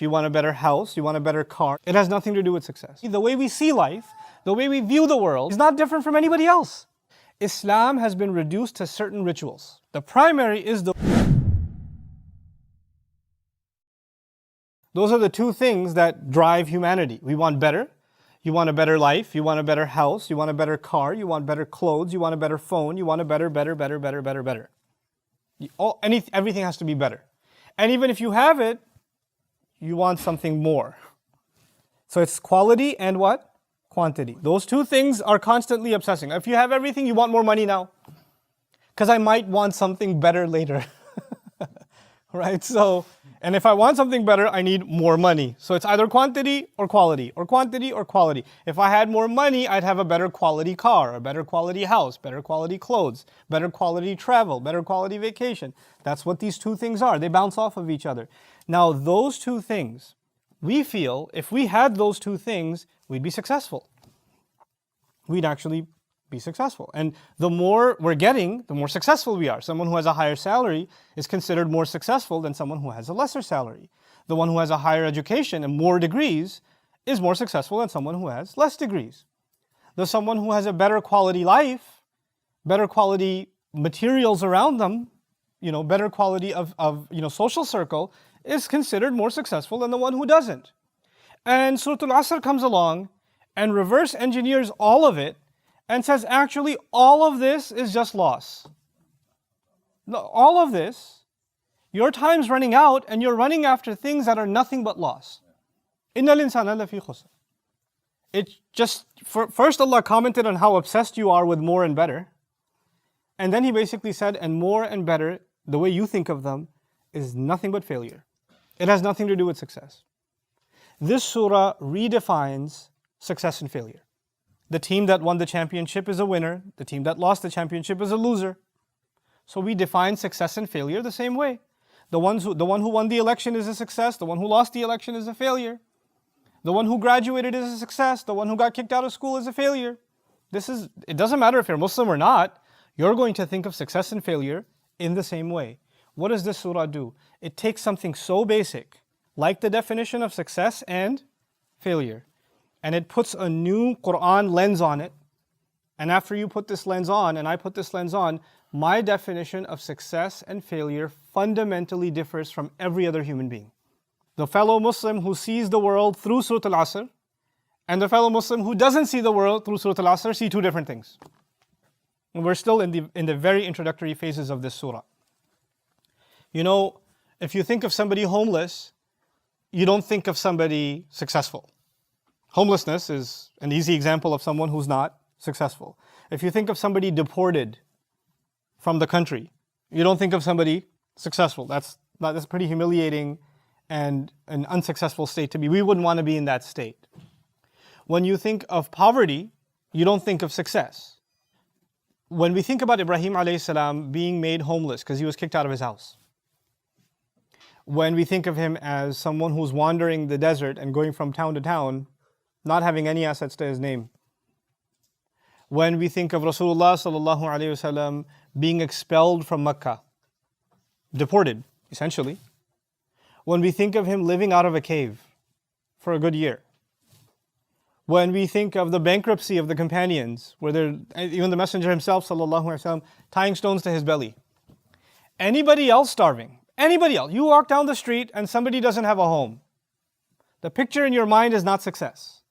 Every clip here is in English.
you want a better house, you want a better car, it has nothing to do with success. The way we see life, the way we view the world is not different from anybody else. Islam has been reduced to certain rituals. The primary is those are the two things that drive humanity. We want better. You want a better life, you want a better house, you want a better car, you want better clothes, you want a better phone, you want a better. Everything has to be better. And even if you have it, you want something more. So it's quality and what? Quantity. Those two things are constantly obsessing. If you have everything, you want more money now. Because I might want something better later. Right? So, and if I want something better, I need more money. So it's either quantity or quality, or quantity or quality. If I had more money, I'd have a better quality car, a better quality house, better quality clothes, better quality travel, better quality vacation. That's what these two things are. They bounce off of each other. Now, those two things, we feel if we had those two things, we'd be successful. We'd actually be successful. And the more we're getting, the more successful we are. Someone who has a higher salary is considered more successful than someone who has a lesser salary. The one who has a higher education and more degrees is more successful than someone who has less degrees. Though someone who has a better quality life, better quality materials around them, better quality of social circle is considered more successful than the one who doesn't. And Surah Al-Asr comes along and reverse engineers all of it and says, actually, all of this is just loss. No, all of this, your time's running out and you're running after things that are nothing but loss. إِنَّ الْإِنسَانَ لَفِي خُسْرٍ. First Allah commented on how obsessed you are with more and better. And then He basically said, and more and better, the way you think of them, is nothing but failure. It has nothing to do with success. This surah redefines success and failure. The team that won the championship is a winner. The team that lost the championship is a loser. So we define success and failure the same way. The one who won the election is a success. The one who lost the election is a failure. The one who graduated is a success. The one who got kicked out of school is a failure. It doesn't matter if you're Muslim or not. You're going to think of success and failure in the same way. What does this surah do? It takes something so basic, like the definition of success and failure, and it puts a new Quran lens on it. And after you put this lens on, and I put this lens on, my definition of success and failure fundamentally differs from every other human being. The fellow Muslim who sees the world through Surah Al-Asr and the fellow Muslim who doesn't see the world through Surah Al-Asr see two different things. And we're still in the very introductory phases of this surah. If you think of somebody homeless, you don't think of somebody successful. Homelessness is an easy example of someone who's not successful. If you think of somebody deported from the country, you don't think of somebody successful. That's a pretty humiliating and an unsuccessful state to be. We wouldn't want to be in that state. When you think of poverty, you don't think of success. When we think about Ibrahim alayhi salam being made homeless because he was kicked out of his house, when we think of him as someone who's wandering the desert and going from town to town, not having any assets to his name. When we think of Rasulullah sallallahu alaihi wasallam being expelled from Mecca, deported, essentially. When we think of him living out of a cave for a good year. When we think of the bankruptcy of the companions, where even the Messenger himself sallallahu alaihi wasallam tying stones to his belly. Anybody else starving, anybody else, you walk down the street and somebody doesn't have a home. The picture in your mind is not success.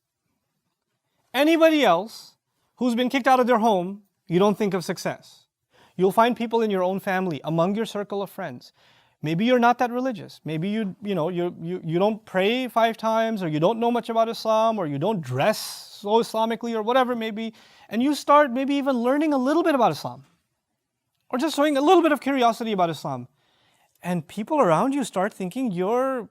Anybody else who's been kicked out of their home, you don't think of success. You'll find people in your own family, among your circle of friends. Maybe you're not that religious. Maybe you don't pray 5 times, or you don't know much about Islam, or you don't dress so Islamically, or whatever it may be. And you start maybe even learning a little bit about Islam, or just showing a little bit of curiosity about Islam. And people around you start thinking you're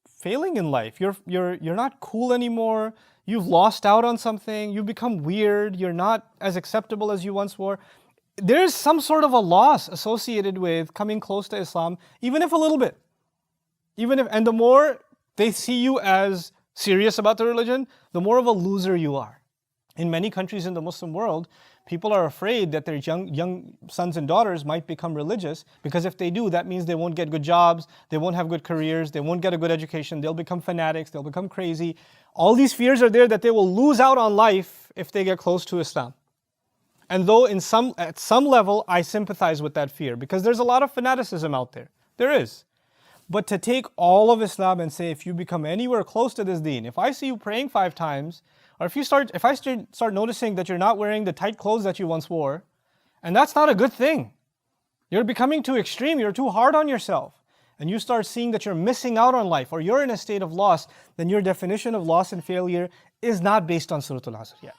failing in life. You're not cool anymore. You've lost out on something. You've become weird. You're not as acceptable as you once were. There's some sort of a loss associated with coming close to Islam, even if a little bit. And the more they see you as serious about the religion, the more of a loser you are. In many countries in the Muslim world, People are afraid that their young sons and daughters might become religious, because if they do, that means they won't get good jobs, they won't have good careers, they won't get a good education, they'll become fanatics, they'll become crazy. All these fears are there that they will lose out on life if they get close to Islam. And though at some level I sympathize with that fear, because there's a lot of fanaticism out there. There is. But to take all of Islam and say, if you become anywhere close to this deen, if I see you praying 5 times, or if I start noticing that you're not wearing the tight clothes that you once wore, and that's not a good thing. You're becoming too extreme, you're too hard on yourself, and you start seeing that you're missing out on life, or you're in a state of loss, then your definition of loss and failure is not based on Surah Al-Asr yet.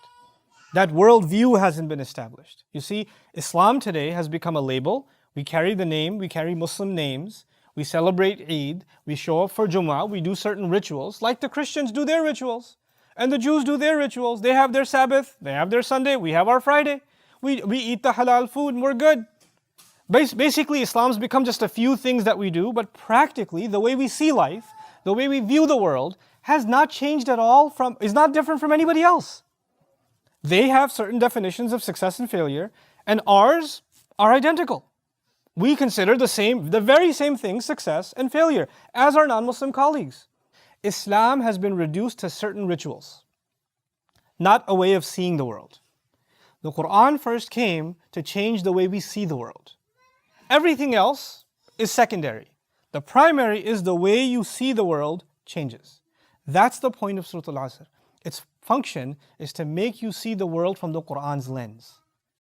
That worldview hasn't been established. You see, Islam today has become a label. We carry the name, we carry Muslim names, we celebrate Eid, we show up for Jummah, we do certain rituals, like the Christians do their rituals, and the Jews do their rituals. They have their Sabbath, they have their Sunday, we have our Friday. We eat the halal food and we're good. Basically, Islam's become just a few things that we do, but practically, the way we see life, the way we view the world, has not changed at all, is not different from anybody else. They have certain definitions of success and failure, and ours are identical. We consider the very same thing, success and failure, as our non-Muslim colleagues. Islam has been reduced to certain rituals, not a way of seeing the world. The Quran first came to change the way we see the world. Everything else is secondary. The primary is the way you see the world changes. That's the point of Surah Al-Asr. Its function is to make you see the world from the Quran's lens.